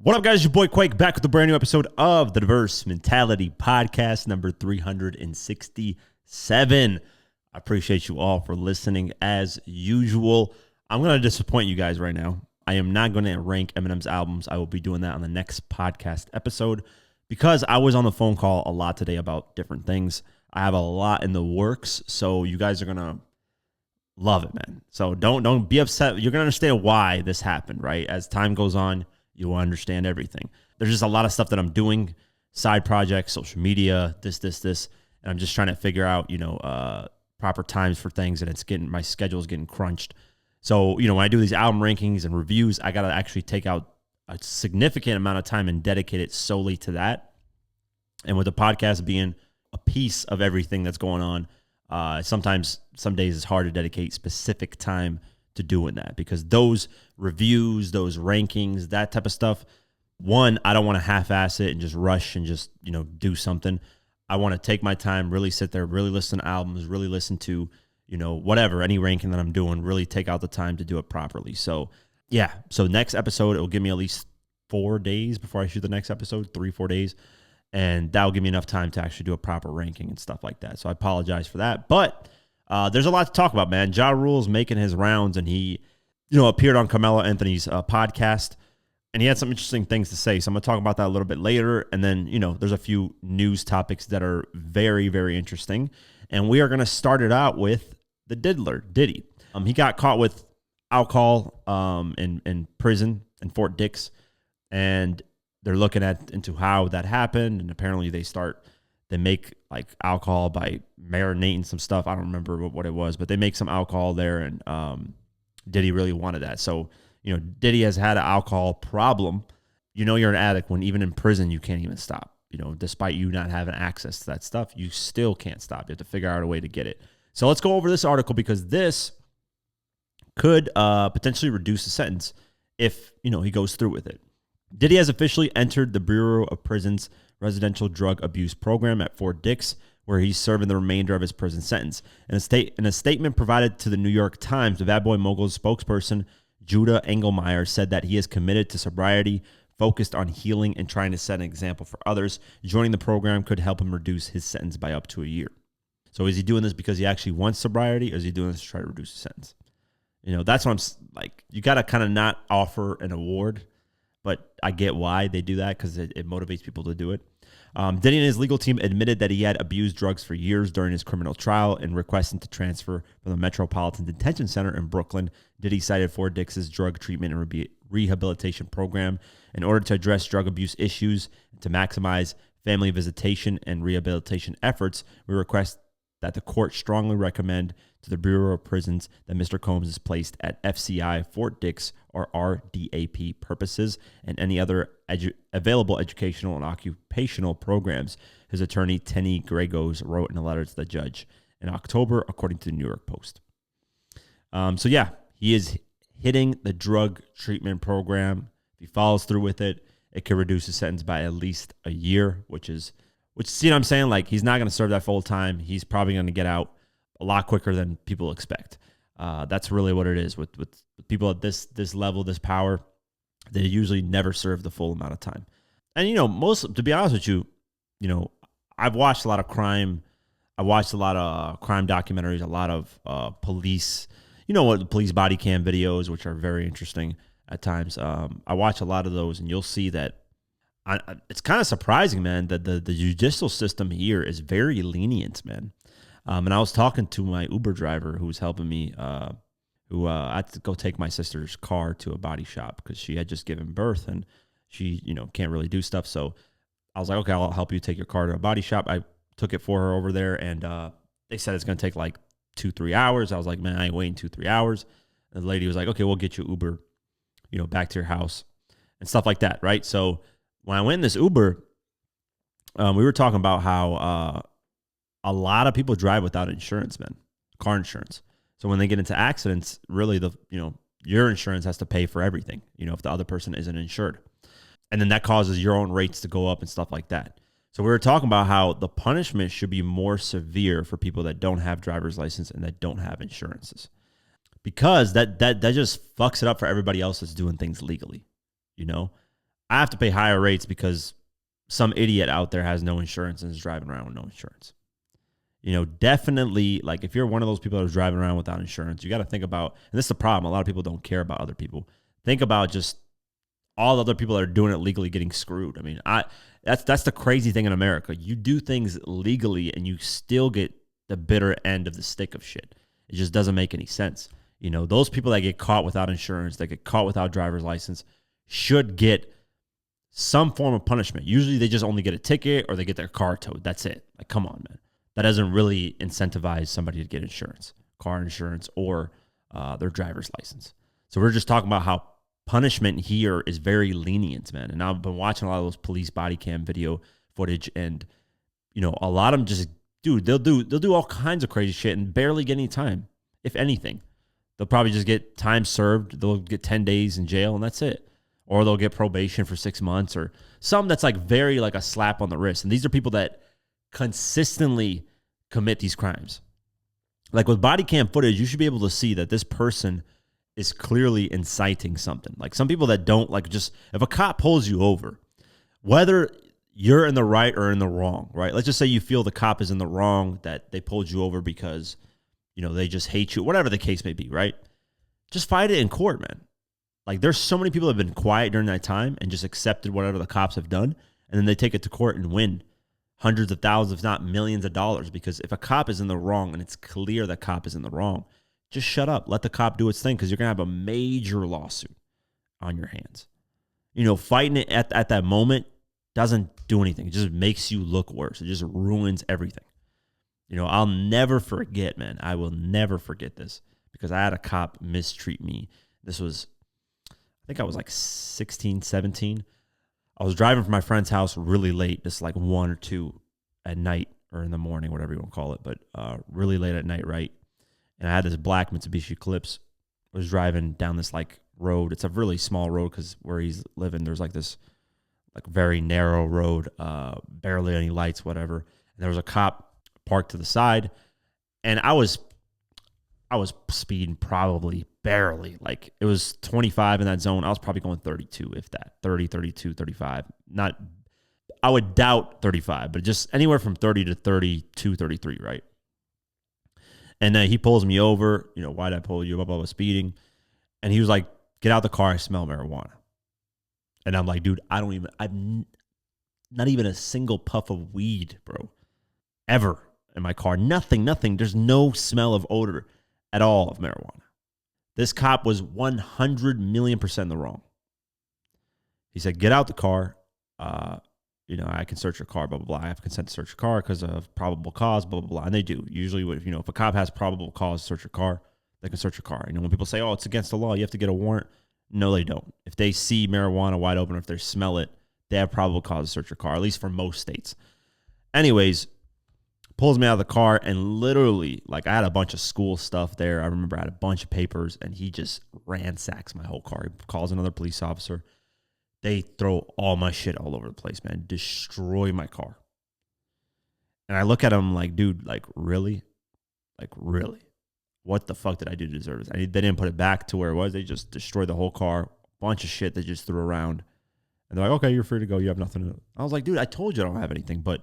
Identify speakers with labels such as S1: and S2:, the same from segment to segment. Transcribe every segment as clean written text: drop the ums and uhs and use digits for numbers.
S1: What up, guys? Your boy Quake back with a brand new episode of the Diverse Mentality Podcast, number 367. I appreciate you all for listening as usual. I'm going to disappoint you guys right now. I am not going to rank Eminem's albums. I will be doing that on the next podcast episode because I was on the phone call a lot today about different things. I have a lot in the works, so you guys are going to love it, man. So don't be upset. You're going to understand why this happened, right? As time goes on, you will understand everything. There's just a lot of stuff that I'm doing, side projects, social media, this, and I'm just trying to figure out, proper times for things, and my schedule is getting crunched. So, when I do these album rankings and reviews, I got to actually take out a significant amount of time and dedicate it solely to that. And with the podcast being a piece of everything that's going on, some days it's hard to dedicate specific time to doing that because those reviews, those rankings, that type of stuff, one, I don't want to half-ass it and just rush and just, do something. I want to take my time, really sit there, really listen to albums, really listen to, whatever, any ranking that I'm doing, really take out the time to do it properly. So, yeah. So next episode, it'll give me at least 4 days before I shoot the next episode, 3-4 days. And that'll give me enough time to actually do a proper ranking and stuff like that. So I apologize for that. But there's a lot to talk about, man. Ja Rule's making his rounds, and he, appeared on Carmelo Anthony's podcast, and he had some interesting things to say. So I'm going to talk about that a little bit later. And then, there's a few news topics that are very, very interesting. And we are going to start it out with the diddler, Diddy. He got caught with alcohol in prison in Fort Dix, and they're looking into how that happened. And apparently they make like alcohol by marinating some stuff. I don't remember what it was, but they make some alcohol there, and Diddy really wanted that. So, Diddy has had an alcohol problem. You're an addict when even in prison you can't even stop. Despite you not having access to that stuff, you still can't stop. You have to figure out a way to get it. So let's go over this article because this could potentially reduce the sentence if, he goes through with it. Diddy has officially entered the Bureau of Prisons residential drug abuse program at Fort Dix, where he's serving the remainder of his prison sentence. In a statement provided to the New York Times, the Bad Boy Mogul's spokesperson, Judah Engelmeyer, said that he is committed to sobriety, focused on healing, and trying to set an example for others. Joining the program could help him reduce his sentence by up to a year. So is he doing this because he actually wants sobriety, or is he doing this to try to reduce his sentence? That's what I'm like. You got to kind of not offer an award, but I get why they do that because it motivates people to do it. Diddy and his legal team admitted that he had abused drugs for years during his criminal trial and requesting to transfer from the Metropolitan Detention Center in Brooklyn. Diddy cited Fort Dix's drug treatment and rehabilitation program in order to address drug abuse issues and to maximize family visitation and rehabilitation efforts. We request that the court strongly recommend to the Bureau of Prisons that Mr. Combs is placed at FCI, Fort Dix, or RDAP purposes and any other available educational and occupational programs, his attorney, Tenny Gregos, wrote in a letter to the judge in October, according to the New York Post. He is hitting the drug treatment program. If he follows through with it, it could reduce his sentence by at least a year, which see what I'm saying? Like, he's not going to serve that full time. He's probably going to get out a lot quicker than people expect. That's really what it is with people at this level, this power. They usually never serve the full amount of time. And, to be honest with you, I've watched a lot of crime. I watched a lot of crime documentaries, a lot of police, police body cam videos, which are very interesting at times. I watch a lot of those, and you'll see that it's kind of surprising, man, that the judicial system here is very lenient, man. And I was talking to my Uber driver who was helping me, I had to go take my sister's car to a body shop because she had just given birth and she, can't really do stuff. So I was like, okay, I'll help you take your car to a body shop. I took it for her over there, and they said it's going to take like 2-3 hours. I was like, man, I ain't waiting 2-3 hours. And the lady was like, okay, we'll get you Uber, back to your house and stuff like that, right? So when I went in this Uber, we were talking about how a lot of people drive without insurance, man, car insurance. So when they get into accidents, really your insurance has to pay for everything, if the other person isn't insured. And then that causes your own rates to go up and stuff like that. So we were talking about how the punishment should be more severe for people that don't have driver's license and that don't have insurances. Because that just fucks it up for everybody else that's doing things legally. I have to pay higher rates because some idiot out there has no insurance and is driving around with no insurance. Definitely, like if you're one of those people that are driving around without insurance, you got to think about, and this is the problem, a lot of people don't care about other people. Think about just all the other people that are doing it legally getting screwed. I mean, that's the crazy thing in America. You do things legally and you still get the bitter end of the stick of shit. It just doesn't make any sense. Those people that get caught without insurance, that get caught without driver's license, should get some form of punishment. Usually they just only get a ticket or they get their car towed. That's it. Like, come on, man. That doesn't really incentivize somebody to get insurance, car insurance, or their driver's license. So we're just talking about how punishment here is very lenient, man. And I've been watching a lot of those police body cam video footage, and a lot of them just, dude, they'll do all kinds of crazy shit and barely get any time. If anything, they'll probably just get time served. They'll get 10 days in jail, and that's it. Or they'll get probation for 6 months, or something that's like very like a slap on the wrist. And these are people that consistently commit these crimes. Like with body cam footage, you should be able to see that this person is clearly inciting something. Like some people that don't, like, just if a cop pulls you over, whether you're in the right or in the wrong, right? Let's just say you feel the cop is in the wrong, that they pulled you over because, they just hate you, whatever the case may be, right? Just fight it in court, man. Like there's so many people that have been quiet during that time and just accepted whatever the cops have done, and then they take it to court and win hundreds of thousands, if not millions of dollars. Because if a cop is in the wrong and it's clear that cop is in the wrong, just shut up. Let the cop do its thing, because you're going to have a major lawsuit on your hands. Fighting it at that moment doesn't do anything. It just makes you look worse. It just ruins everything. I'll never forget, man. I will never forget this, because I had a cop mistreat me. This was, I think I was like 16, 17. I was driving from my friend's house really late, just like 1 or 2 at night or in the morning, whatever you want to call it, but really late at night, right? And I had this black Mitsubishi Eclipse. I was driving down this like road. It's a really small road because where he's living, there's like this like very narrow road, barely any lights, whatever. And there was a cop parked to the side, and I was speeding probably barely. Like it was 25 in that zone. I was probably going 32, if that, 30, 32, 35. Not, I would doubt 35, but just anywhere from 30 to 32, 33, right? And then he pulls me over, why'd I pull you? Blah, blah, blah, speeding. And he was like, get out of the car, I smell marijuana. And I'm like, dude, I'm not even a single puff of weed, bro, ever in my car. Nothing. There's no smell of odor at all of marijuana. This cop was 100 million % in the wrong. He said, get out the car. I can search your car, blah, blah, blah. I have consent to search your car because of probable cause, blah, blah, blah. And they do. Usually, if a cop has probable cause to search your car, they can search your car. When people say, oh, it's against the law, you have to get a warrant. No, they don't. If they see marijuana wide open, or if they smell it, they have probable cause to search your car, at least for most states. Anyways, pulls me out of the car, and literally, like, I had a bunch of school stuff there. I remember I had a bunch of papers, and he just ransacks my whole car. He calls another police officer. They throw all my shit all over the place, man. Destroy my car. And I look at him like, dude, like, really? Like, really? What the fuck did I do to deserve this? They didn't put it back to where it was. They just destroyed the whole car. Bunch of shit they just threw around. And they're like, okay, you're free to go. You have nothing to do. I was like, dude, I told you I don't have anything. But,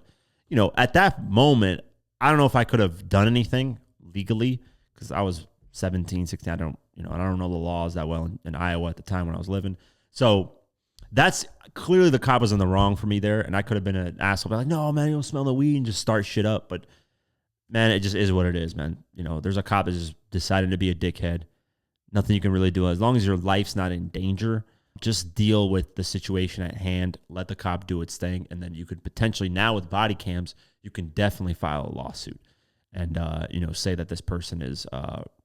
S1: at that moment, I don't know if I could have done anything legally, because I was 17, 16. I don't know the laws that well in Iowa at the time when I was living. So that's clearly the cop was in the wrong for me there. And I could have been an asshole. Like, no, man, you don't smell the weed, and just start shit up. But man, it just is what it is, man. There's a cop that's just decided to be a dickhead. Nothing you can really do. As long as your life's not in danger, just deal with the situation at hand. Let the cop do its thing. And then you could potentially, now with body cams, you can definitely file a lawsuit and, say that this person is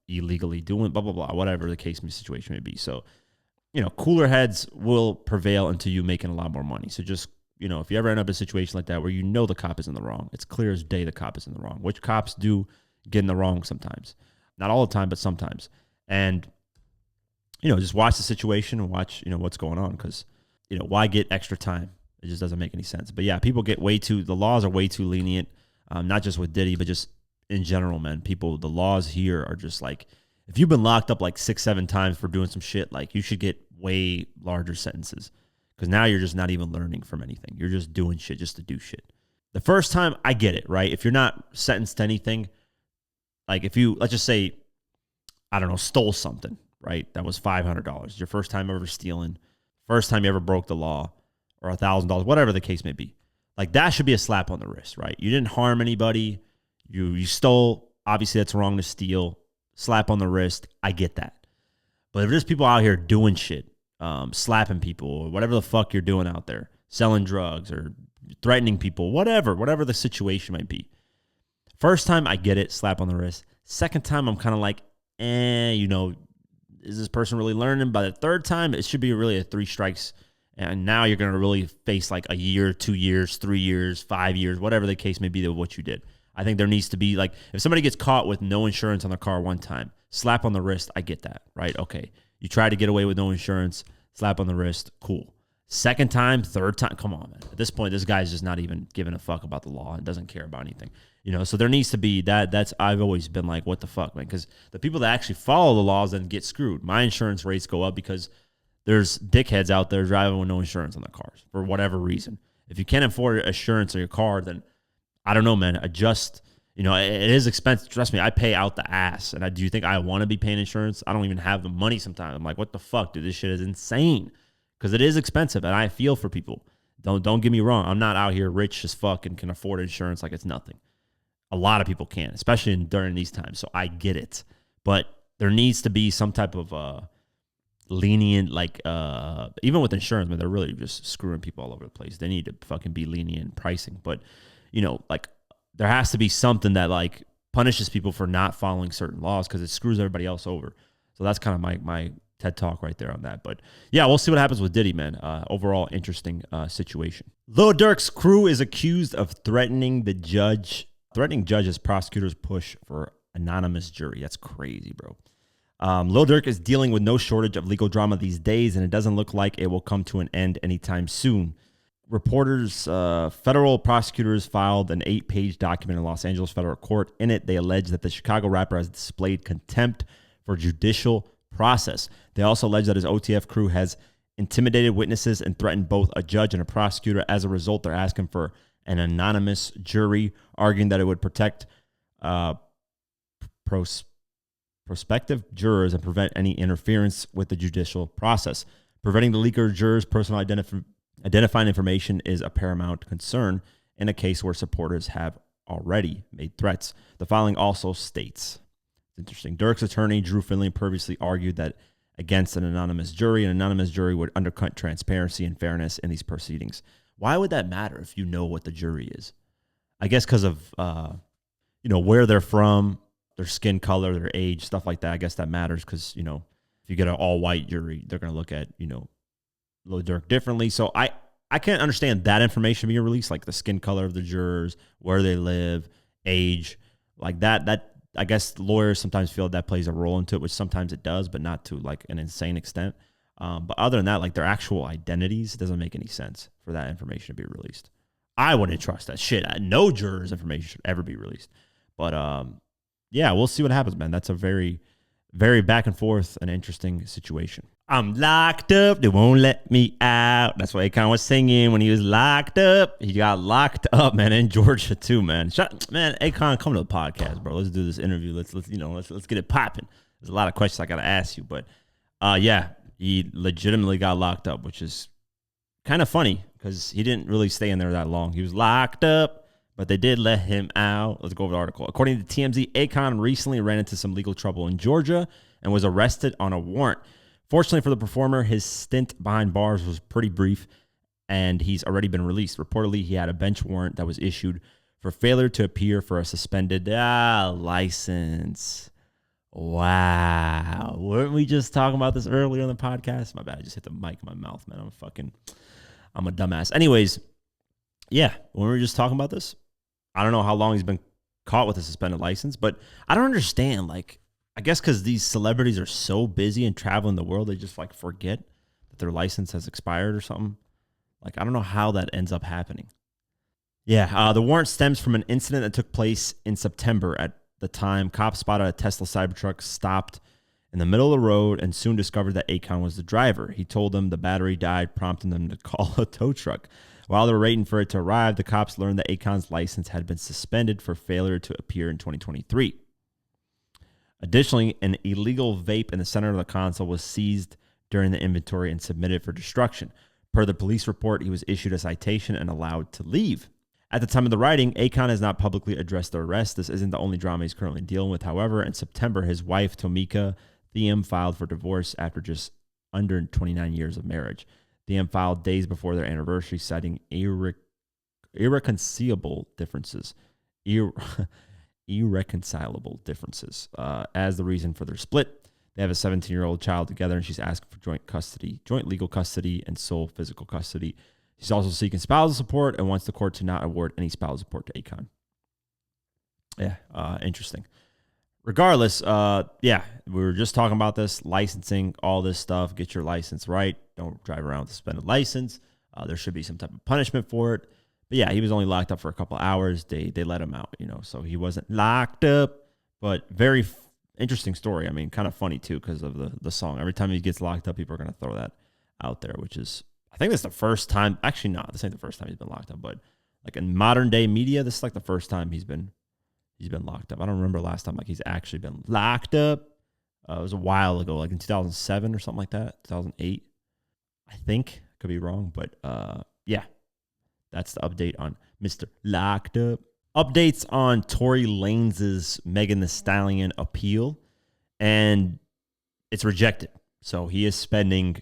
S1: illegally doing blah, blah, blah, whatever the case situation may be. So, cooler heads will prevail until you're making a lot more money. So just, if you ever end up in a situation like that where the cop is in the wrong, it's clear as day the cop is in the wrong, which cops do get in the wrong sometimes. Not all the time, but sometimes. And, just watch the situation and watch, what's going on, because, why get extra time? It just doesn't make any sense. But yeah, people get the laws are way too lenient, not just with Diddy, but just in general, man. The laws here are just like, if you've been locked up like 6, 7 times for doing some shit, like, you should get way larger sentences. because now you're just not even learning from anything. You're just doing shit just to do shit. The first time, I get it, right? If you're not sentenced to anything, like if you, let's just say, I don't know, stole something, right? That was $500. Your first time ever stealing, first time you ever broke the law, or $1,000, whatever the case may be. Like that should be a slap on the wrist, right? You didn't harm anybody. You stole. Obviously, that's wrong to steal. Slap on the wrist. I get that. But if there's people out here doing shit, slapping people, or whatever the fuck you're doing out there, selling drugs or threatening people, whatever the situation might be. First time, I get it, slap on the wrist. Second time, I'm kind of like, is this person really learning? By the third time, it should be really a 3 strikes. And now you're going to really face like a year, 2 years, 3 years, 5 years, whatever the case may be of what you did. I think there needs to be like, if somebody gets caught with no insurance on their car one time, slap on the wrist, I get that, right? Okay. You try to get away with no insurance, slap on the wrist, cool. Second time, third time, come on, man. At this point, this guy's just not even giving a fuck about the law and doesn't care about anything. So there needs to be that. I've always been like, what the fuck, man? Because the people that actually follow the laws then get screwed. My insurance rates go up because there's dickheads out there driving with no insurance on their cars for whatever reason. If you can't afford insurance on your car, then I don't know, man. Adjust. It is expensive. Trust me, I pay out the ass. And do you think I want to be paying insurance? I don't even have the money sometimes. I'm like, what the fuck, dude? This shit is insane. Because it is expensive, and I feel for people. Don't get me wrong. I'm not out here rich as fuck and can afford insurance like it's nothing. A lot of people can, especially during these times. So I get it. But there needs to be some type of lenient, like even with insurance, man, they're really just screwing people all over the place. They need to fucking be lenient in pricing. But, like there has to be something that like punishes people for not following certain laws because it screws everybody else over. So that's kind of my TED Talk right there on that. But yeah, we'll see what happens with Diddy, man. Overall, interesting situation. Lil Durk's crew is accused of threatening judges prosecutors push for anonymous jury. That's crazy, bro. Lil Durk is dealing with no shortage of legal drama these days, and it doesn't look like it will come to an end anytime soon. Reporters, federal prosecutors filed an 8-page document in Los Angeles federal court. In it, they allege that the Chicago rapper has displayed contempt for judicial process. They also allege that his OTF crew has intimidated witnesses and threatened both a judge and a prosecutor. As a result, they're asking for an anonymous jury, arguing that it would protect prospective jurors and prevent any interference with the judicial process. Preventing the leaker jurors' personal identifying information is a paramount concern in a case where supporters have already made threats. The filing also states, it's interesting, Durk's attorney, Drew Finley, previously argued that against an anonymous jury would undercut transparency and fairness in these proceedings. Why would that matter if you know what the jury is? I guess because of, where they're from, their skin color, their age, stuff like that. I guess that matters because, if you get an all-white jury, they're going to look at, Lil Durk differently. So I can't understand that information being released, like the skin color of the jurors, where they live, age, like that. I guess lawyers sometimes feel that plays a role into it, which sometimes it does, but not to like an insane extent. But other than that, like their actual identities, it doesn't make any sense for that information to be released. I wouldn't trust that shit. No juror's information should ever be released. But yeah, we'll see what happens, man. That's a very, very back and forth and interesting situation. I'm locked up. They won't let me out. That's what Akon was singing when he was locked up. He got locked up, man, in Georgia too, man. Man, Akon, come to the podcast, bro. Let's do this interview. Let's get it popping. There's a lot of questions I gotta ask you, but yeah, he legitimately got locked up, which is kind of funny because he didn't really stay in there that long. He was locked up, but they did let him out. Let's go over the article. According to TMZ, Akon recently ran into some legal trouble in Georgia and was arrested on a warrant. Fortunately for the performer, his stint behind bars was pretty brief, and he's already been released. Reportedly, he had a bench warrant that was issued for failure to appear for a suspended license. Wow. Weren't we just talking about this earlier on the podcast? My bad. I just hit the mic in my mouth, man. I'm a dumbass. Anyways, yeah, when we were just talking about this, I don't know how long he's been caught with a suspended license, but I don't understand, like, I guess because these celebrities are so busy and traveling the world, they just like forget that their license has expired or something. Like, I don't know how that ends up happening. Yeah, the warrant stems from an incident that took place in September. At the time, cops spotted a Tesla Cybertruck stopped in the middle of the road and soon discovered that Akon was the driver. He told them the battery died, prompting them to call a tow truck. While they were waiting for it to arrive, the cops learned that Akon's license had been suspended for failure to appear in 2023. Additionally, an illegal vape in the center of the console was seized during the inventory and submitted for destruction. Per the police report, he was issued a citation and allowed to leave. At the time of the writing, Akon has not publicly addressed the arrest. This isn't the only drama he's currently dealing with. However, in September, his wife, Tomika Thiem, filed for divorce after just under 29 years of marriage. Thiem filed days before their anniversary, citing irreconcilable differences. Irreconcilable differences as the reason for their split. They have a 17-year-old child together, and she's asking for joint legal custody, and sole physical custody. She's also seeking spousal support and wants the court to not award any spousal support to Akon. Yeah, interesting. Regardless, we were just talking about this, licensing, all this stuff. Get your license right. Don't drive around with a suspended license. There should be some type of punishment for it. But yeah, he was only locked up for a couple hours. They let him out, so he wasn't locked up. But very interesting story. I mean, kind of funny too because of the song. Every time he gets locked up, people are going to throw that out there, which is, I think that's the first time. Actually, no, this ain't the first time he's been locked up. But like in modern day media, this is like the first time he's been locked up. I don't remember last time like he's actually been locked up. It was a while ago, like in 2007 or something like that, 2008. I think, could be wrong, but yeah. That's the update on Mr. Locked Up. Updates on Tory Lanez's Megan Thee Stallion appeal, and it's rejected. So he is spending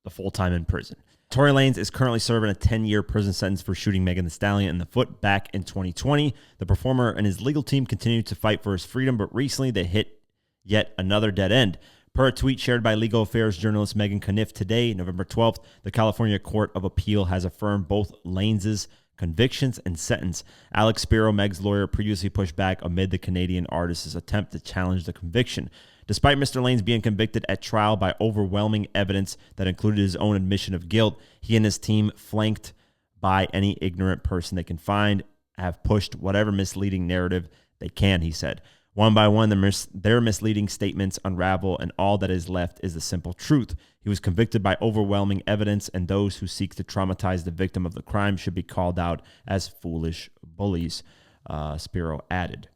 S1: the full time in prison. Tory Lanez is currently serving a 10-year prison sentence for shooting Megan Thee Stallion in the foot back in 2020. The performer and his legal team continued to fight for his freedom, but recently they hit yet another dead end. Per a tweet shared by legal affairs journalist Megan Caniff today, November 12th, the California Court of Appeal has affirmed both Lanez's convictions and sentence. Alex Spiro, Meg's lawyer, previously pushed back amid the Canadian artist's attempt to challenge the conviction. Despite Mr. Lanez being convicted at trial by overwhelming evidence that included his own admission of guilt, he and his team, flanked by any ignorant person they can find, have pushed whatever misleading narrative they can, he said. One by one, their misleading statements unravel, and all that is left is the simple truth. He was convicted by overwhelming evidence, and those who seek to traumatize the victim of the crime should be called out as foolish bullies, Spiro added.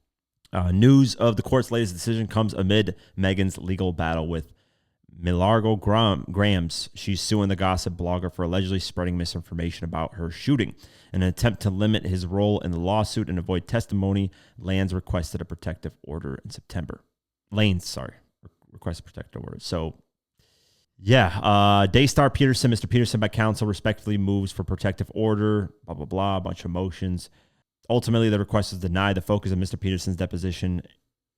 S1: News of the court's latest decision comes amid Megan's legal battle with Milagro Grams. She's suing the gossip blogger for allegedly spreading misinformation about her shooting. In an attempt to limit his role in the lawsuit and avoid testimony, Lanez requested a protective order in September. Requested a protective order. So, yeah, Daystar Peterson, Mr. Peterson by counsel, respectively moves for protective order, blah, blah, blah, a bunch of motions. Ultimately, the request is denied. The focus of Mr. Peterson's deposition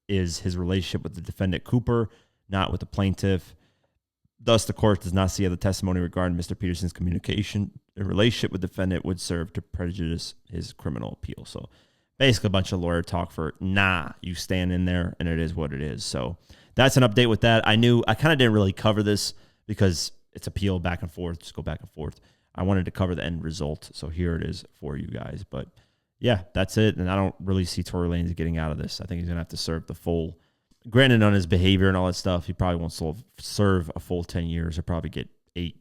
S1: is his relationship with the defendant Cooper, not with the plaintiff. Thus, the court does not see how the testimony regarding Mr. Peterson's communication and relationship with the defendant would serve to prejudice his criminal appeal. So basically a bunch of lawyer talk for, you stand in there and it is what it is. So that's an update with that. I kind of didn't really cover this because it's appeal back and forth, just go back and forth. I wanted to cover the end result. So here it is for you guys. But yeah, that's it. And I don't really see Tory Lanez getting out of this. I think he's going to have to serve the full. Granted, on his behavior and all that stuff, he probably won't serve a full 10 years. He'll probably get 8,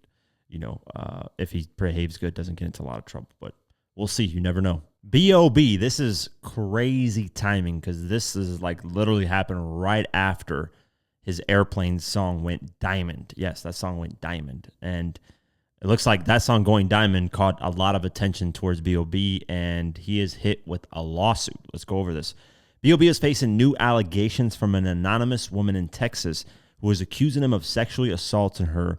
S1: if he behaves good, doesn't get into a lot of trouble. But we'll see. You never know. B.o.B, this is crazy timing because this is like literally happened right after his Airplane song went diamond. Yes, that song went diamond. And it looks like that song going diamond caught a lot of attention towards B.o.B, and he is hit with a lawsuit. Let's go over this. B.o.B. is facing new allegations from an anonymous woman in Texas who was accusing him of sexually assaulting her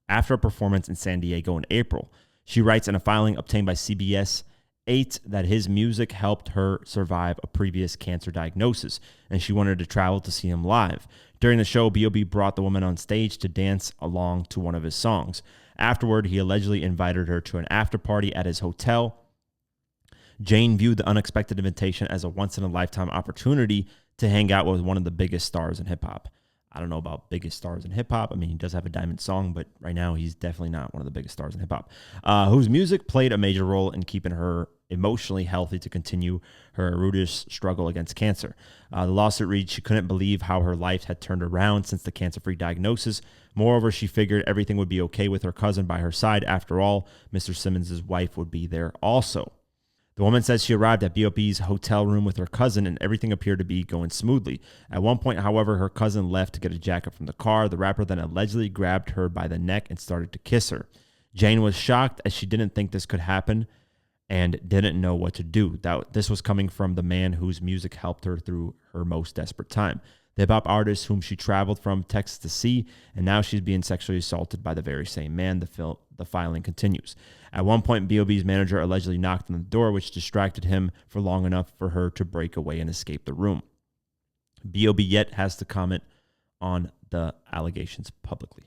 S1: after a performance in San Diego in April. She writes in a filing obtained by CBS 8 that his music helped her survive a previous cancer diagnosis, and she wanted to travel to see him live. During the show, B.o.B. brought the woman on stage to dance along to one of his songs. Afterward, he allegedly invited her to an after party at his hotel. Jane viewed the unexpected invitation as a once-in-a-lifetime opportunity to hang out with one of the biggest stars in hip-hop. I don't know about biggest stars in hip-hop. I mean, he does have a diamond song, but right now he's definitely not one of the biggest stars in hip-hop, whose music played a major role in keeping her emotionally healthy to continue her arduous struggle against cancer. The lawsuit reads she couldn't believe how her life had turned around since the cancer-free diagnosis. Moreover, she figured everything would be okay with her cousin by her side. After all, Mr. Simmons' wife would be there also. The woman says she arrived at B.o.B.'s hotel room with her cousin and everything appeared to be going smoothly. At one point, however, her cousin left to get a jacket from the car. The rapper then allegedly grabbed her by the neck and started to kiss her. Jane was shocked as she didn't think this could happen and didn't know what to do. This was coming from the man whose music helped her through her most desperate time. The hip-hop artist whom she traveled from Texas to see, and now she's being sexually assaulted by the very same man. The filing continues. At one point, B.o.B.'s manager allegedly knocked on the door, which distracted him for long enough for her to break away and escape the room. B.o.B. yet has to comment on the allegations publicly.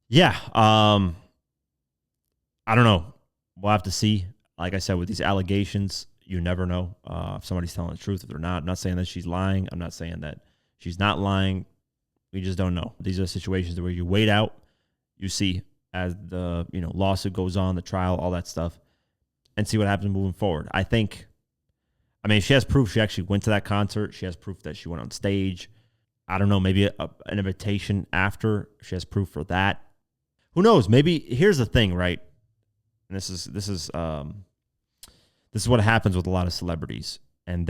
S1: Yeah, I don't know. We'll have to see. Like I said, with these allegations, you never know if somebody's telling the truth, if they're not. I'm not saying that she's lying. I'm not saying that she's not lying. We just don't know. These are situations where you wait out, you see as the lawsuit goes on, the trial, all that stuff, and see what happens moving forward. If she has proof she actually went to that concert. She has proof that she went on stage. I don't know, maybe an invitation after. She has proof for that. Who knows? Maybe here's the thing, right? And this is what happens with a lot of celebrities, and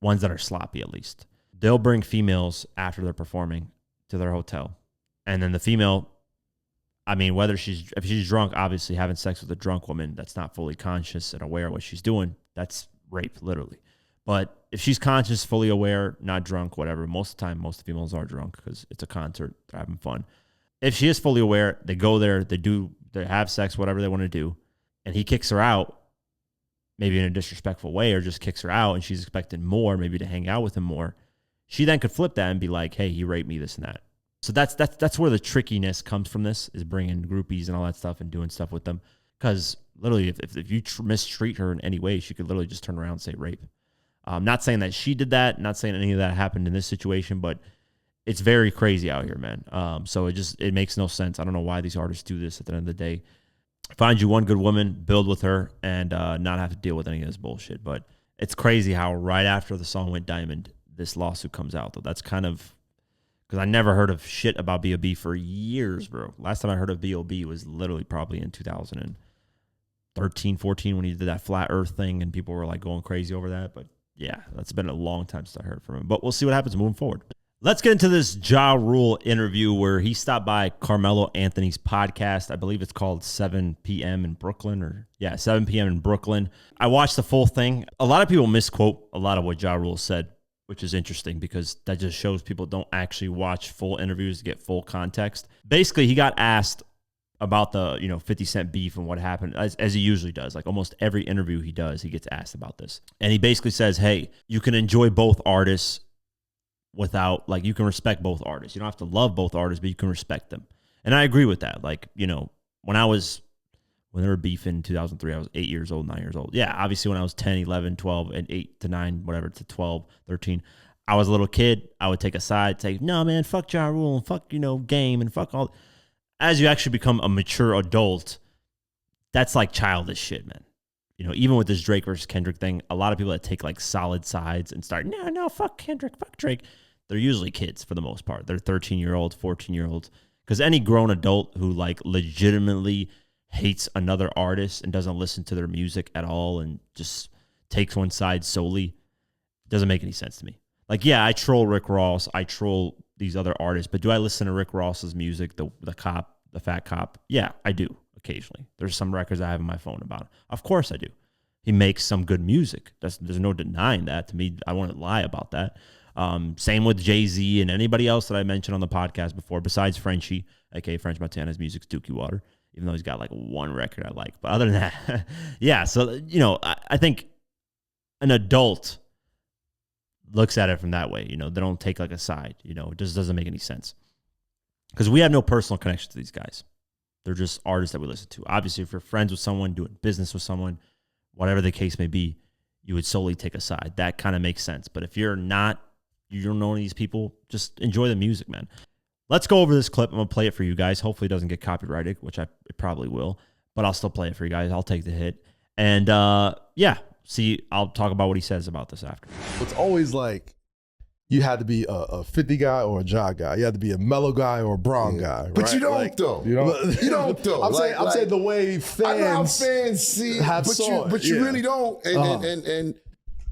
S1: ones that are sloppy at least. They'll bring females after they're performing to their hotel, and then the female, if she's drunk, obviously having sex with a drunk woman that's not fully conscious and aware of what she's doing, that's rape, literally. But if she's conscious, fully aware, not drunk, whatever, most of the time, most females are drunk because it's a concert, they're having fun. If she is fully aware, they go there, they have sex, whatever they want to do, and he kicks her out, maybe in a disrespectful way, or just kicks her out, and she's expecting more, maybe to hang out with him more. She then could flip that and be like, hey, he raped me, this and that. So that's where the trickiness comes from. This is bringing groupies and all that stuff and doing stuff with them. Because literally, if you mistreat her in any way, she could literally just turn around and say rape. I'm not saying that she did that, not saying any of that happened in this situation, but it's very crazy out here, man. So it makes no sense. I don't know why these artists do this at the end of the day. Find you one good woman, build with her, and not have to deal with any of this bullshit. But it's crazy how right after the song went diamond, this lawsuit comes out, though. That's kind of, because I never heard of shit about B.o.B. for years, bro. Last time I heard of B.o.B. was literally probably in 2013, 14 when he did that flat earth thing and people were like going crazy over that. But yeah, that's been a long time since I heard from him. But we'll see what happens moving forward. Let's get into this Ja Rule interview where he stopped by Carmelo Anthony's podcast. I believe it's called 7 p.m. in Brooklyn 7 p.m. in Brooklyn. I watched the full thing. A lot of people misquote a lot of what Ja Rule said, which is interesting because that just shows people don't actually watch full interviews to get full context. Basically, he got asked about the 50 Cent beef and what happened, as he usually does. Like almost every interview he does, he gets asked about this. And he basically says, hey, you can enjoy both artists without, like, you can respect both artists. You don't have to love both artists, but you can respect them. And I agree with that. Like, when they were beefing in 2003, I was 8 years old, 9 years old. Yeah, obviously when I was 10, 11, 12, and 8 to 9, whatever, to 12, 13, I was a little kid. I would take a side, say, no, man, fuck Ja Rule and fuck, game and fuck all. As you actually become a mature adult, that's like childish shit, man. Even with this Drake versus Kendrick thing, a lot of people that take like solid sides and start, no, fuck Kendrick, fuck Drake, they're usually kids for the most part. They're 13-year-olds, 14-year-olds. Because any grown adult who like legitimately hates another artist and doesn't listen to their music at all and just takes one side solely doesn't make any sense to me. Like, yeah, I troll Rick Ross, I troll these other artists, but do I listen to Rick Ross's music, the Fat Cop? Yeah, I do occasionally. There's some records I have on my phone about it. Of course I do. He makes some good music. There's no denying that. To me, I wouldn't lie about that. Same with Jay-Z and anybody else that I mentioned on the podcast before, besides Frenchie, aka French Montana's music's Dookie Water, even though he's got like one record I like. But other than that, yeah. So, I think an adult looks at it from that way. They don't take like a side. It just doesn't make any sense. Because we have no personal connection to these guys. They're just artists that we listen to. Obviously, if you're friends with someone, doing business with someone, whatever the case may be, you would solely take a side. That kind of makes sense. But if you're not, you don't know any of these people, just enjoy the music, man. Let's go over this clip. I'm going to play it for you guys. Hopefully it doesn't get copyrighted, which it probably will. But I'll still play it for you guys. I'll take the hit. And yeah, see, I'll talk about what he says about this after.
S2: It's always like you had to be a 50 guy or a John guy. You had to be a mellow guy or a Brown guy. Right?
S3: But you don't though. You don't though.
S2: I'm saying the way fans,
S3: I know how fans see it, but you really don't. And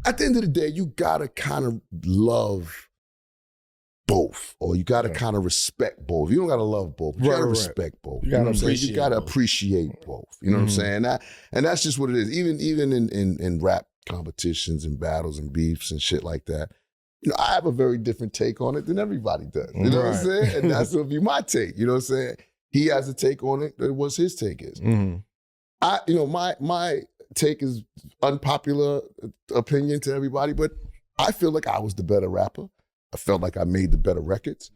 S3: at the end of the day, you gotta kind of love both, or you gotta kind of respect both. You don't gotta love both, but you gotta respect both. You gotta appreciate both. You know what I'm saying? And that's just what it is. Even in rap competitions and battles and beefs and shit like that, you know, I have a very different take on it than everybody does. You know what I'm saying? And that's gonna be my take. You know what I'm saying? He has a take on it. That what his take is. My take is unpopular opinion to everybody, but I feel like I was the better rapper. I felt like I made the better records.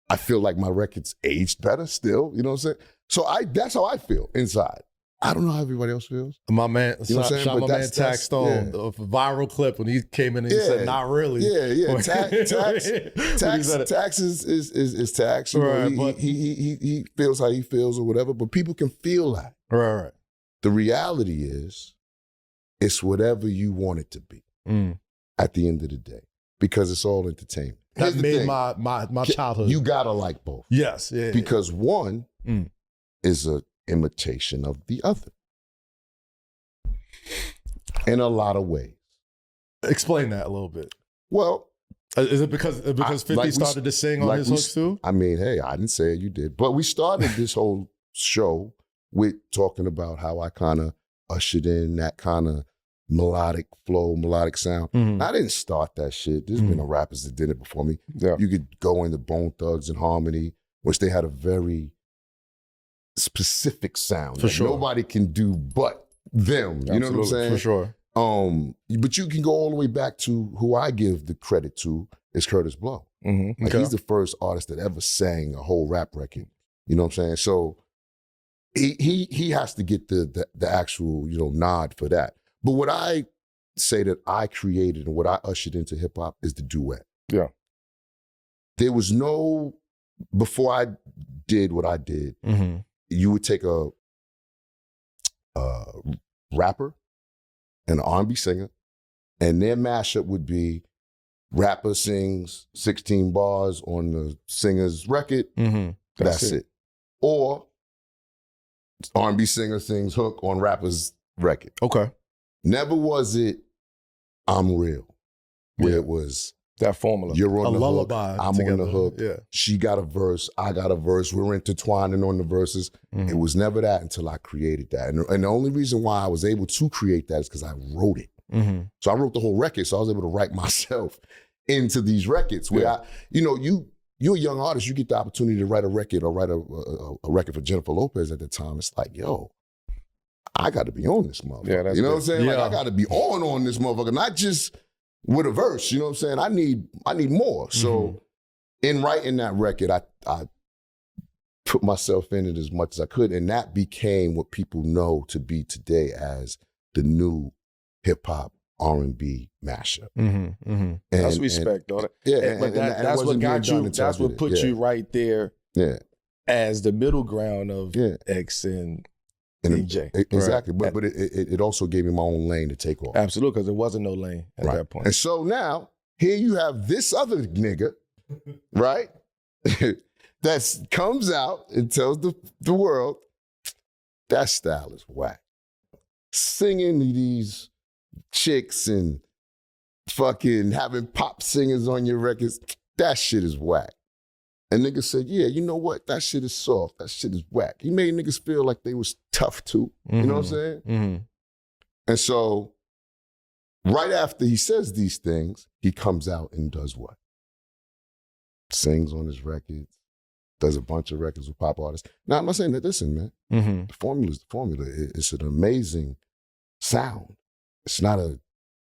S3: I feel like my records aged better still. You know what I'm saying? So that's how I feel inside. I don't know how everybody else feels.
S2: My man, my man Tax Stone, the viral clip when he came in and he said, "Not really."
S3: Yeah. Tax is Tax. You know, he feels how he feels or whatever, but people can feel that.
S2: Right.
S3: The reality is, it's whatever you want it to be at the end of the day, because it's all entertainment.
S2: That made my childhood.
S3: You gotta like both.
S2: Yes. Yeah.
S3: Because one is an imitation of the other in a lot of ways.
S2: Explain that a little bit.
S3: Well,
S2: is it because 50 started to sing on his hooks too?
S3: I mean, hey, I didn't say it, you did. But we started this whole show with talking about how I kind of ushered in that kind of melodic flow, melodic sound. I didn't start that shit. There's been rappers that did it before me. Yeah. You could go into Bone Thugs and Harmony, which they had a very specific sound that nobody can do but them. You know what I'm saying?
S2: For sure.
S3: But you can go all the way back to who I give the credit to is Curtis Blow. Like he's the first artist that ever sang a whole rap record. You know what I'm saying? So he has to get the actual, you know, nod for that. But what I say that I created and what I ushered into hip hop is the duet.
S2: Yeah.
S3: There was no, before I did what I did, you would take a rapper and an R&B singer, and their mashup would be rapper sings 16 bars on the singer's record. That's it. Or R&B singer sings hook on rapper's record.
S2: Okay.
S3: Never was it I'm Real, where it was
S2: that formula.
S3: You're on the
S2: lullaby
S3: hook, I'm on the hook.
S2: Yeah.
S3: She got a verse, I got a verse. We're intertwining on the verses. It was never that until I created that. And the only reason why I was able to create that is because I wrote it. So I wrote the whole record, so I was able to write myself into these records where you're a young artist, you get the opportunity to write a record or write a record for Jennifer Lopez at the time. It's like, yo, I got to be on this motherfucker. Yeah, you know what I'm saying? Like I got to be on this motherfucker, not just with a verse. You know what I'm saying? I need more. So in writing that record, I put myself in it as much as I could, and that became what people know to be today as the new hip hop R&B mashup.
S4: That's respect, don't it?
S3: Yeah,
S4: but that's what got you. That's what put you right there.
S3: Yeah,
S4: as the middle ground of X and DJ.
S3: Exactly, right. but it also gave me my own lane to take off.
S4: Absolutely, because there wasn't no lane at that point.
S3: And so now here you have this other nigga, right? That comes out and tells the world that style is whack. Singing these chicks and fucking having pop singers on your records, that shit is whack. And niggas said, yeah, you know what? That shit is soft. That shit is whack. He made niggas feel like they was tough too. You know what I'm saying? And so right after he says these things, he comes out and does what? Sings on his records, does a bunch of records with pop artists. Now, I'm not saying that, listen, man, the formula is the formula. It's an amazing sound. It's not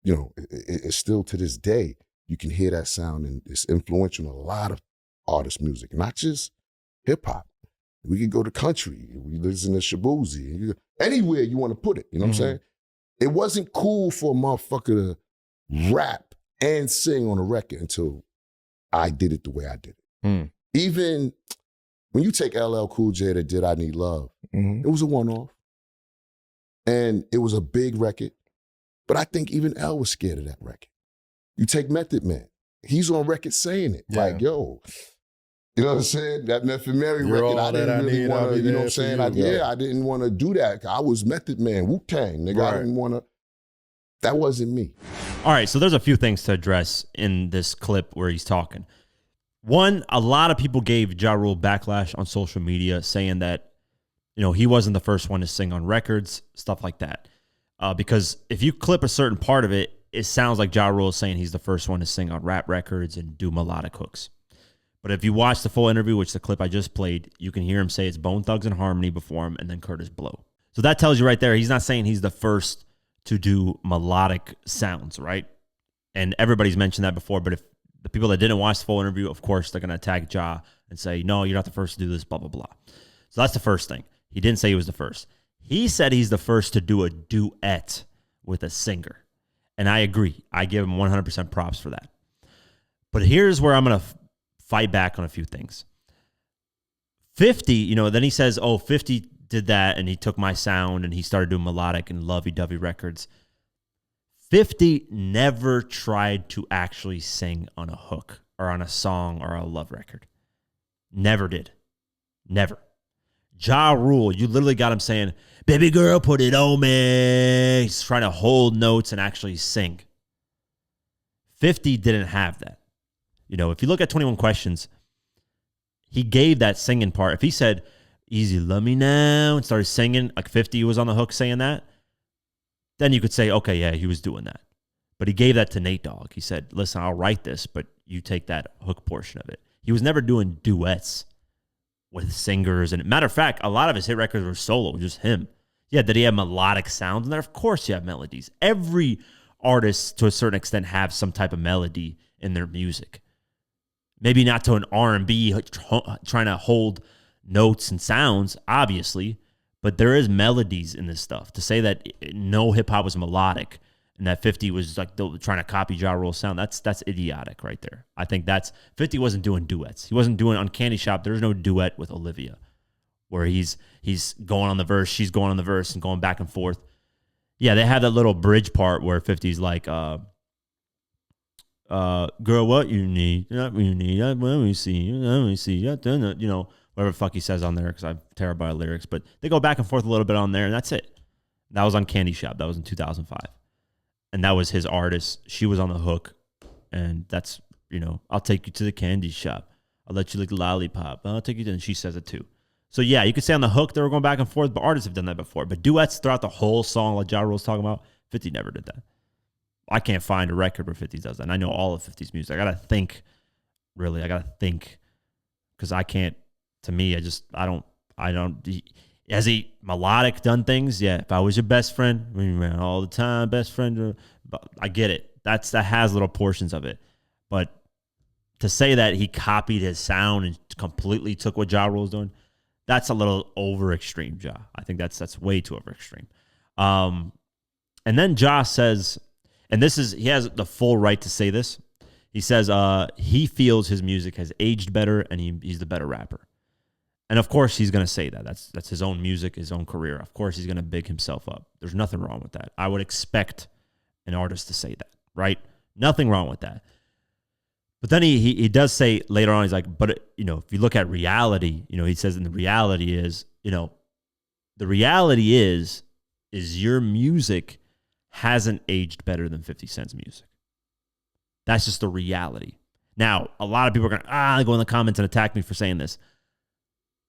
S3: it's still to this day, you can hear that sound and it's influential in a lot of artist music, not just hip hop. We can go to country, we listen to Shabuzi, anywhere you want to put it, you know what I'm saying? It wasn't cool for a motherfucker to rap and sing on a record until I did it the way I did it. Even when you take LL Cool J that did I Need Love, it was a one-off. And it was a big record. But I think even L was scared of that record. You take Method Man. He's on record saying it.
S2: Yeah.
S3: Like, yo, you know what I'm saying? That Method Mary
S2: You're
S3: record,
S2: all
S3: I
S2: that
S3: didn't
S2: I
S3: really
S2: need,
S3: want
S2: I'll
S3: to,
S2: be
S3: you know what I'm
S2: there
S3: saying?
S2: for you.
S3: I didn't want to do that. I was Method Man, Wu-Tang, nigga. I
S2: Right.
S3: didn't want to. That wasn't me.
S1: All right, so there's a few things to address in this clip where he's talking. One, a lot of people gave Ja Rule backlash on social media saying that, you know, he wasn't the first one to sing on records, stuff like that. Because if you clip a certain part of it, it sounds like Ja Rule is saying he's the first one to sing on rap records and do melodic hooks. But if you watch the full interview, which the clip I just played, you can hear him say it's Bone Thugs and Harmony before him and then Curtis Blow. So that tells you right there, he's not saying he's the first to do melodic sounds, right? And everybody's mentioned that before, but if the people that didn't watch the full interview, of course, they're going to attack Ja and say, no, you're not the first to do this, blah, blah, blah. So that's the first thing. He didn't say he was the first. He said he's the first to do a duet with a singer. And I agree. I give him 100% props for that. But here's where I'm going to fight back on a few things. 50, you know, then he says, oh, 50 did that and he took my sound and he started doing melodic and lovey-dovey records. 50 never tried to actually sing on a hook or on a song or a love record. Never did. Never. Ja Rule, you literally got him saying, baby girl, put it on me. He's trying to hold notes and actually sing. 50 didn't have that. You know, if you look at 21 Questions, he gave that singing part. If he said, easy, love me now, and started singing, like 50 was on the hook saying that, then you could say, okay, yeah, he was doing that. But he gave that to Nate Dogg. He said, listen, I'll write this, but you take that hook portion of it. He was never doing duets with singers. And matter of fact, a lot of his hit records were solo, just him. Yeah, did he have melodic sounds in there? Of course you have melodies. Every artist, to a certain extent, have some type of melody in their music. Maybe not to an R&B trying to hold notes and sounds, obviously, but there is melodies in this stuff. To say that no hip-hop was melodic and that 50 was like trying to copy Ja Rule's sound, that's idiotic right there. I think 50 wasn't doing duets. He wasn't doing on Candy Shop. There's no duet with Olivia where he's going on the verse, she's going on the verse and going back and forth. Yeah, they have that little bridge part where 50's like, girl, what you need, what you need, let me see, you know, whatever the fuck he says on there, because I'm terrible at lyrics, but they go back and forth a little bit on there, and that's it. That was on Candy Shop. That was in 2005. And that was his artist. She was on the hook, and that's, you know, I'll take you to the candy shop. I'll let you lick the lollipop. I'll take you to, and she says it too. So yeah, you could say on the hook they were going back and forth, but artists have done that before. But duets throughout the whole song, like Ja Rule's talking about, 50 never did that. I can't find a record where 50 does that. And I know all of 50's music. I got to think, really. I got to think, because I can't, to me, I don't, has he melodic done things? Yeah. If I was your best friend, we ran all the time, best friend. I get it. That has little portions of it. But to say that he copied his sound and completely took what Ja Rule's doing, that's a little over extreme, Ja. I think that's way too over extreme. And then Ja says, and he has the full right to say this. He says he feels his music has aged better and he's the better rapper. And of course he's going to say that. That's his own music, his own career. Of course he's going to big himself up. There's nothing wrong with that. I would expect an artist to say that, right? Nothing wrong with that. But then he does say later on, he's like, but, you know, if you look at reality, you know, he says, and the reality is, you know, the reality is your music hasn't aged better than 50 Cent's music. That's just the reality. Now, a lot of people are going to go in the comments and attack me for saying this.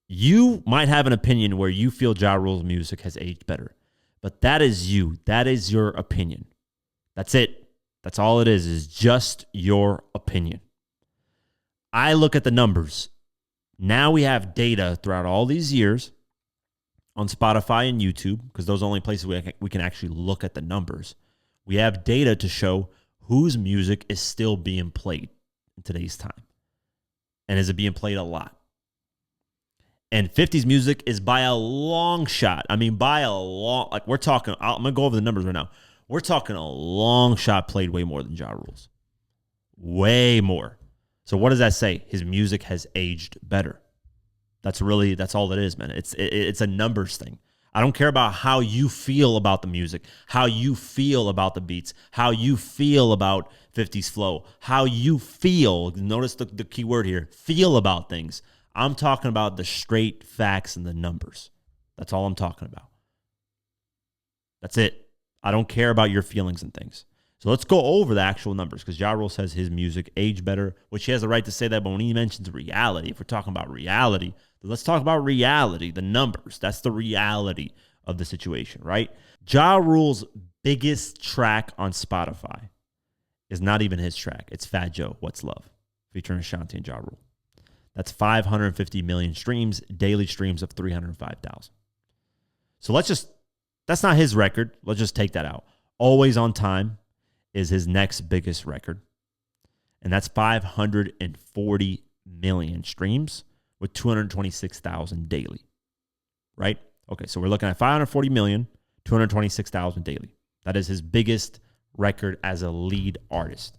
S1: You might have an opinion where you feel Ja Rule's music has aged better, but that is you. That is your opinion. That's it. That's all it is just your opinion. I look at the numbers. Now we have data throughout all these years on Spotify and YouTube, because those are the only places we can actually look at the numbers. We have data to show whose music is still being played in today's time. And is it being played a lot? And 50's music is by a long shot. I mean, by a long, like we're talking, I'm going to go over the numbers right now. We're talking a long shot played way more than Ja Rule's. Way more. So what does that say? His music has aged better. That's all it is, man. It's a numbers thing. I don't care about how you feel about the music, how you feel about the beats, how you feel about 50's flow, how you feel. Notice the key word here, feel about things. I'm talking about the straight facts and the numbers. That's all I'm talking about. That's it. I don't care about your feelings and things. So let's go over the actual numbers, because Ja Rule says his music aged better, which he has the right to say that, but when he mentions reality, if we're talking about reality, let's talk about reality, the numbers. That's the reality of the situation, right? Ja Rule's biggest track on Spotify is not even his track. It's Fat Joe, What's Love, featuring Ashanti and Ja Rule. That's 550 million streams, daily streams of 305,000. So that's not his record. Let's just take that out. Always on Time is his next biggest record, and that's 540 million streams with 226,000 daily, right? Okay, so we're looking at 540 million, 226,000 daily. That is his biggest record as a lead artist.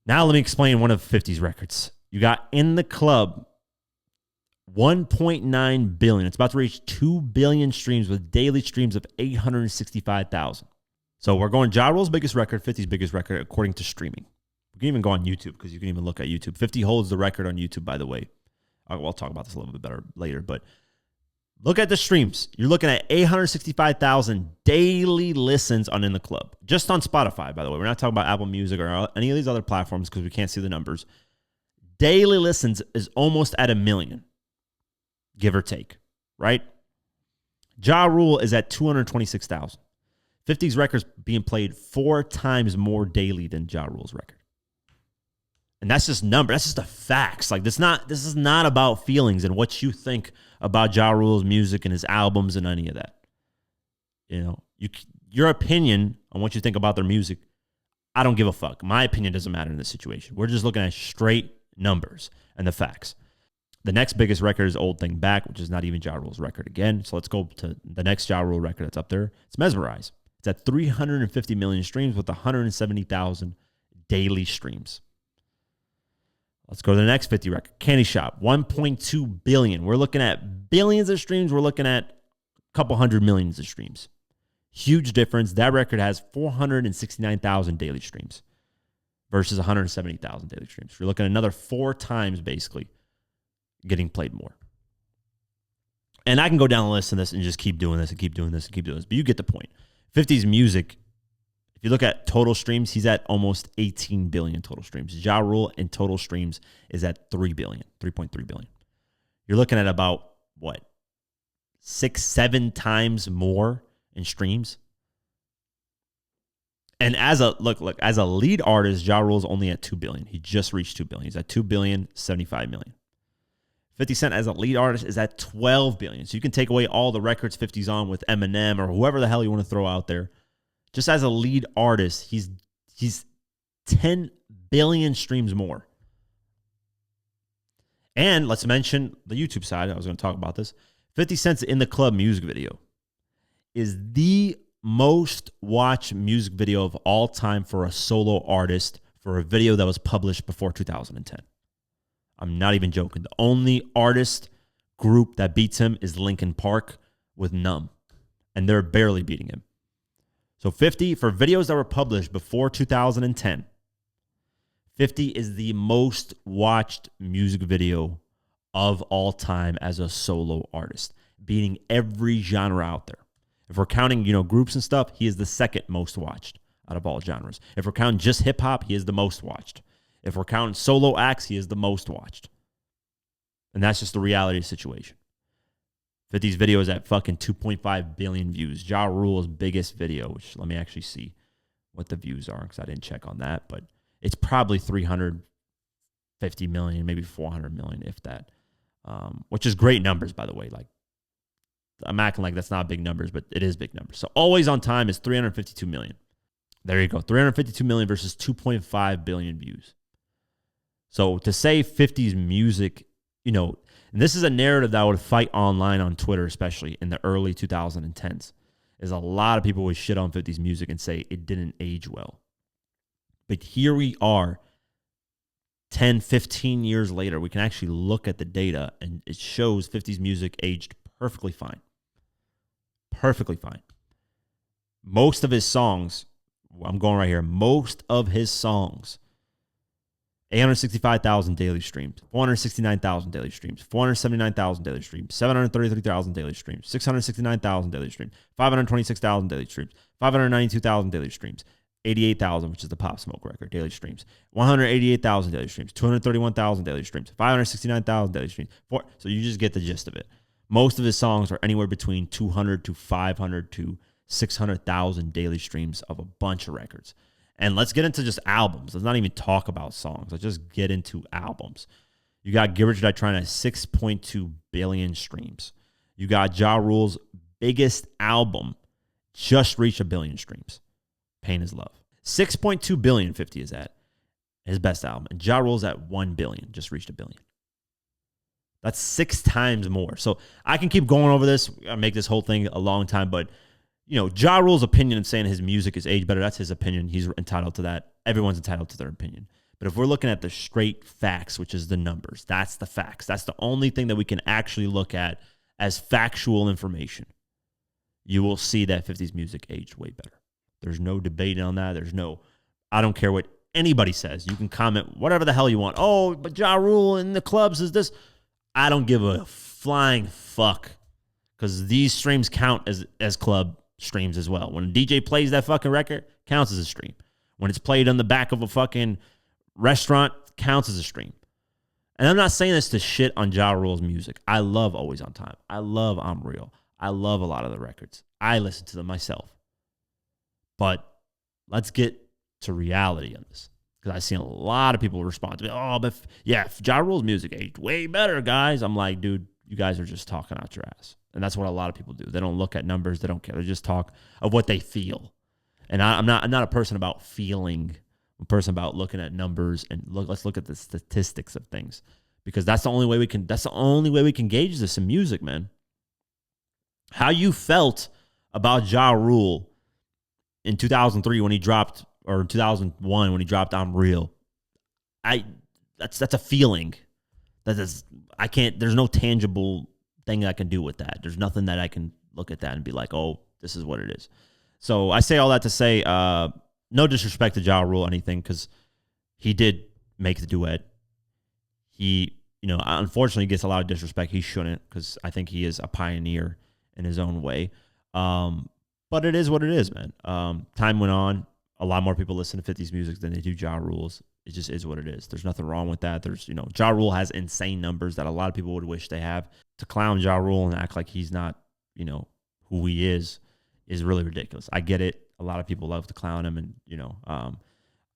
S1: Now let me explain one of 50's records. You got In the Club, 1.9 billion. It's about to reach 2 billion streams with daily streams of 865,000. So we're going Ja Rule's biggest record, 50's biggest record, according to streaming. We can even go on YouTube, because you can even look at YouTube. 50 holds the record on YouTube, by the way. I'll talk about this a little bit better later, but look at the streams. You're looking at 865,000 daily listens on In the Club. Just on Spotify, by the way. We're not talking about Apple Music or any of these other platforms, because we can't see the numbers. Daily listens is almost at 1 million, give or take, right? Ja Rule is at 226,000. 50's record's being played 4 times more daily than Ja Rule's record. And that's just number. That's just the facts. Like, this is not about feelings and what you think about Ja Rule's music and his albums and any of that. You know, your opinion on what you think about their music, I don't give a fuck. My opinion doesn't matter in this situation. We're just looking at straight numbers and the facts. The next biggest record is Old Thing Back, which is not even Ja Rule's record again. So let's go to the next Ja Rule record that's up there. It's Mesmerize. It's at 350 million streams with 170,000 daily streams. Let's go to the next 50 record. Candy Shop, 1.2 billion. We're looking at billions of streams. We're looking at a couple hundred millions of streams. Huge difference. That record has 469,000 daily streams versus 170,000 daily streams. You're looking at another 4 times, basically, getting played more. And I can go down the list of this and just keep doing this and keep doing this and keep doing this. But you get the point. 50's music, if you look at total streams, he's at almost 18 billion total streams. Ja Rule in total streams is at 3 billion, 3.3 billion. You're looking at about, 6-7 times more in streams. And as a lead artist, Ja Rule's only at 2 billion. He just reached 2 billion. He's at 2 billion, 75 million. 50 Cent as a lead artist is at 12 billion. So you can take away all the records 50's on with Eminem or whoever the hell you want to throw out there. Just as a lead artist, he's 10 billion streams more. And let's mention the YouTube side. I was going to talk about this. 50 Cent's In the Club music video is the most watched music video of all time for a solo artist for a video that was published before 2010. I'm not even joking. The only artist group that beats him is Linkin Park with Numb, and they're barely beating him. So 50, for videos that were published before 2010, 50 is the most watched music video of all time as a solo artist, beating every genre out there. If we're counting, groups and stuff, he is the second most watched out of all genres. If we're counting just hip hop, he is the most watched. If we're counting solo acts, he is the most watched. And that's just the reality of the situation. 50's video is at fucking 2.5 billion views. Ja Rule's biggest video, which let me actually see what the views are, because I didn't check on that, but it's probably 350 million, maybe 400 million, if that. Which is great numbers, by the way. Like, I'm acting like that's not big numbers, but it is big numbers. So Always on Time is 352 million. There you go. 352 million versus 2.5 billion views. So to say 50's music, and this is a narrative that would fight online on Twitter, especially in the early 2010s, is a lot of people would shit on 50's music and say it didn't age well. But here we are, 10, 15 years later, we can actually look at the data and it shows 50's music aged perfectly fine. Perfectly fine. Most of his songs, I'm going right here, most of his songs, 865,000 daily streams, 469,000 daily streams, 479,000 daily streams, 733,000 daily streams, 669,000 daily streams, 526,000 daily streams, 592,000 daily streams, 88,000, which is the Pop Smoke record, daily streams, 188,000 daily streams, 231,000 daily streams, 569,000 daily streams. So you just get the gist of it. Most of his songs are anywhere between 200 to 500 to 600,000 daily streams of a bunch of records. And let's get into just albums. Let's not even talk about songs. Let's just get into albums. You got Get Rich or Die Trying at 6.2 billion streams. You got Ja Rule's biggest album just reached 1 billion streams. Pain is Love. 6.2 billion 50 is at his best album. And Ja Rule's at 1 billion, just reached 1 billion. That's 6 times more. So I can keep going over this. I make this whole thing a long time, but you know, Ja Rule's opinion of saying his music is aged better, that's his opinion. He's entitled to that. Everyone's entitled to their opinion. But if we're looking at the straight facts, which is the numbers, that's the facts. That's the only thing that we can actually look at as factual information. You will see that 50's music aged way better. There's no debate on that. I don't care what anybody says. You can comment whatever the hell you want. Oh, but Ja Rule in the clubs is this. I don't give a flying fuck because these streams count as club streams as well. When a DJ plays that fucking record, counts as a stream. When it's played on the back of a fucking restaurant, counts as a stream. And I'm not saying this to shit on Ja Rule's music. I love Always on Time. I love I'm Real. I love a lot of the records. I listen to them myself. But let's get to reality on this. Because I've seen a lot of people respond to me. Oh, but if Ja Rule's music aged way better, guys. I'm like, dude, you guys are just talking out your ass. And that's what a lot of people do. They don't look at numbers. They don't care. They just talk of what they feel. And I'm not a person about feeling. I'm a person about looking at numbers and let's look at the statistics of things. Because that's the only way we can gauge this in music, man. How you felt about Ja Rule in 2003 when he dropped, or in 2001 when he dropped I'm Real. That's a feeling. There's no tangible thing I can do with that. There's nothing that I can look at that and be like, oh, this is what it is. So I say all that to say, no disrespect to Ja Rule or anything, because he did make the duet. He, unfortunately gets a lot of disrespect. He shouldn't, because I think he is a pioneer in his own way. But it is what it is, man. Time went on. A lot more people listen to 50's music than they do Ja Rule's. It just is what it is. There's nothing wrong with that. Ja Rule has insane numbers that a lot of people would wish they have. To clown Ja Rule and act like he's not, who he is really ridiculous. I get it. A lot of people love to clown him, and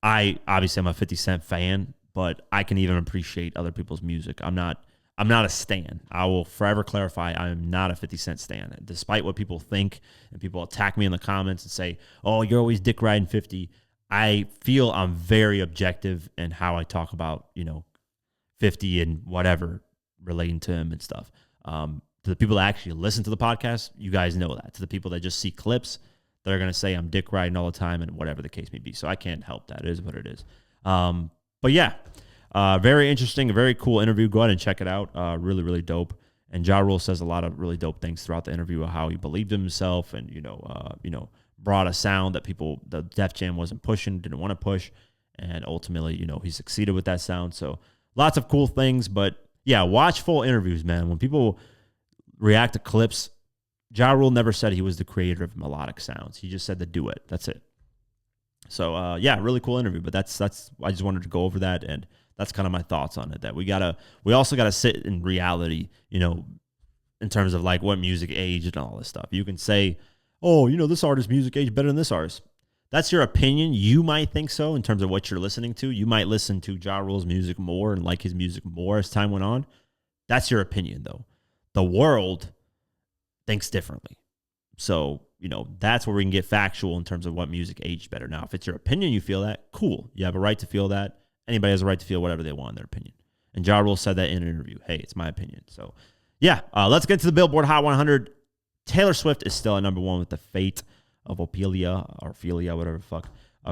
S1: I obviously I'm a 50 Cent fan, but I can even appreciate other people's music. I'm not a stan. I will forever clarify I am not a 50 Cent stan. Despite what people think, and people attack me in the comments and say, oh, you're always dick riding 50. I feel I'm very objective in how I talk about, 50 and whatever relating to him and stuff. To the people that actually listen to the podcast, you guys know that. To the people that just see clips, they're going to say I'm dick riding all the time and whatever the case may be. So I can't help that. It is what it is. But yeah, very interesting, a very cool interview. Go ahead and check it out. Really, really dope. And Ja Rule says a lot of really dope things throughout the interview of how he believed in himself and, brought a sound that the Def Jam wasn't pushing, didn't want to push. And ultimately, he succeeded with that sound. So lots of cool things. But yeah, watch full interviews, man. When people react to clips, Ja Rule never said he was the creator of melodic sounds. He just said the duet. That's it. So yeah, really cool interview. But that's I just wanted to go over that, and that's kind of my thoughts on it. That we also gotta sit in reality, in terms of like what music aged and all this stuff. You can say, oh, this artist's music aged better than this artist. That's your opinion. You might think so in terms of what you're listening to. You might listen to Ja Rule's music more and like his music more as time went on. That's your opinion, though. The world thinks differently. So, that's where we can get factual in terms of what music aged better. Now, if it's your opinion, you feel that, cool. You have a right to feel that. Anybody has a right to feel whatever they want in their opinion. And Ja Rule said that in an interview. Hey, it's my opinion. So, yeah, let's get to the Billboard Hot 100. Taylor Swift is still at number 1 with The Fate of Ophelia, whatever the fuck.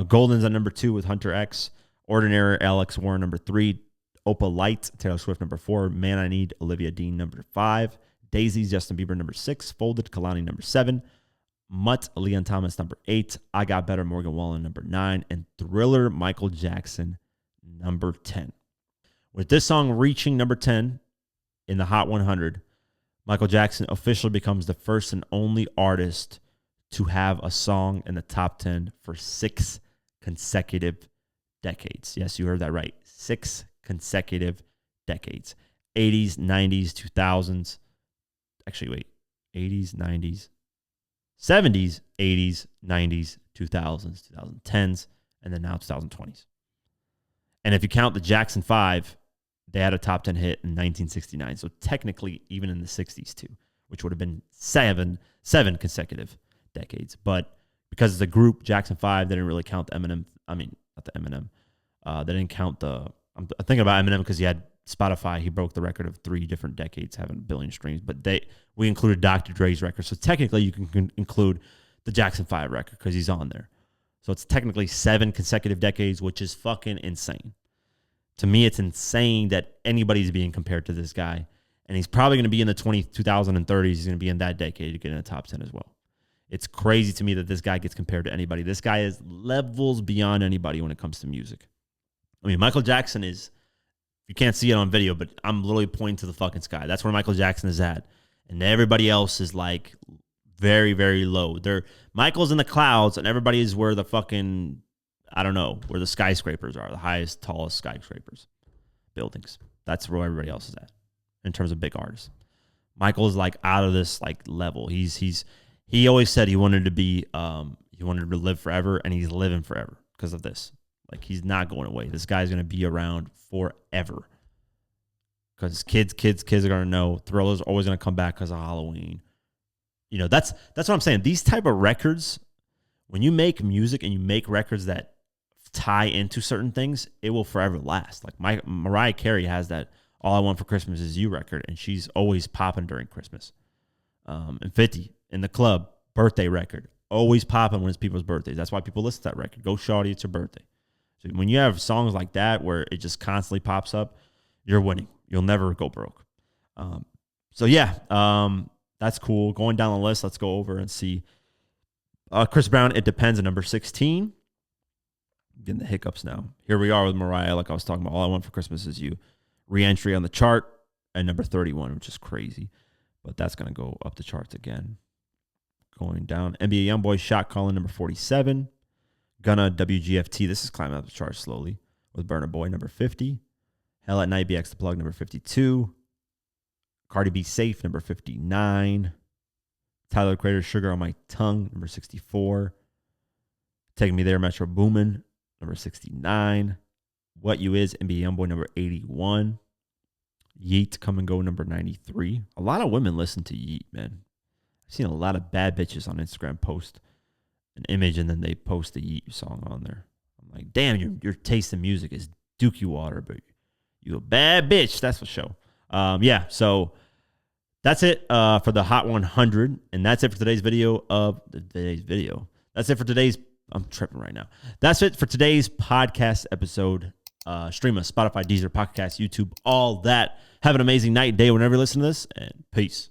S1: Golden's at number 2 with Hunter X. Ordinary, Alex Warren, number 3. Opalite, Taylor Swift, number 4. Man I Need, Olivia Dean, number 5. Daisies, Justin Bieber, number 6. Folded, Kalani, number 7. Mutt, Leon Thomas, number 8. I Got Better, Morgan Wallen, number 9. And Thriller, Michael Jackson, number 10. With this song reaching number 10 in the Hot 100, Michael Jackson officially becomes the first and only artist to have a song in the top 10 for 6 consecutive decades. Yes, you heard that right. 6 consecutive decades. 80s, 90s, 2000s. Actually, wait. 80s, 90s, 70s, 80s, 90s, 2000s, 2010s, and then now 2020s. And if you count the Jackson 5, they had a top 10 hit in 1969. So technically, even in the 60s too, which would have been seven consecutive decades. But because it's a group, Jackson 5, they didn't really count the Eminem. I mean, not the Eminem. They didn't count the... I'm thinking about Eminem because he had Spotify. He broke the record of 3 different decades, having 1 billion streams. But we included Dr. Dre's record. So technically, you can include the Jackson 5 record because he's on there. So it's technically 7 consecutive decades, which is fucking insane. To me, it's insane that anybody's being compared to this guy. And he's probably going to be in the 2030s. He's going to be in that decade to get in the top 10 as well. It's crazy to me that this guy gets compared to anybody. This guy is levels beyond anybody when it comes to music. I mean, Michael Jackson is, you can't see it on video, but I'm literally pointing to the fucking sky. That's where Michael Jackson is at. And everybody else is like very, very low. Michael's in the clouds and everybody is where the fucking, I don't know, where the skyscrapers are, the highest, tallest skyscrapers, buildings. That's where everybody else is at in terms of big artists. Michael is like out of this like level. He always said he wanted to live forever, and he's living forever because of this. Like, he's not going away. This guy's going to be around forever. Because kids are going to know. Thriller's always going to come back because of Halloween. You know, that's what I'm saying. These type of records, when you make music and you make records that tie into certain things, it will forever last. Like Mariah Carey has that All I Want for Christmas Is You record, and she's always popping during Christmas. And 50 in the club, birthday record, always popping when it's people's birthdays. That's why people listen to that record. Go shawty, it's your birthday. So when you have songs like that where it just constantly pops up, you're winning. You'll never go broke. That's cool. Going down the list, let's go over and see. Chris Brown, It Depends, at number 16. Getting the hiccups now. Here we are with Mariah, like I was talking about. All I Want for Christmas Is You. Re-entry on the chart at number 31, which is crazy. But that's going to go up the charts again. Going down. NBA Youngboy, Shot Calling, number 47. Gunna, WGFT. This is climbing up the charts slowly. With Burna Boy, number 50. Hell at Night, BX The Plug, number 52. Cardi B, Safe, number 59. Tyler, the Creator, Sugar on My Tongue, number 64. Taking Me There, Metro Boomin, number 69. What You Is, NBA Youngboy, number 81. Yeet, Come and Go, number 93. A lot of women listen to Yeet, man. I've seen a lot of bad bitches on Instagram post an image and then they post the Yeet song on there. I'm like, damn, your taste in music is Dookie Water, but you a bad bitch. That's for sure. So that's it for the Hot 100. And that's it for today's video. That's it for today's, I'm tripping right now. That's it for today's podcast episode. Stream us, Spotify, Deezer, Pocket Cast, YouTube, all that. Have an amazing night, day, whenever you listen to this, and peace.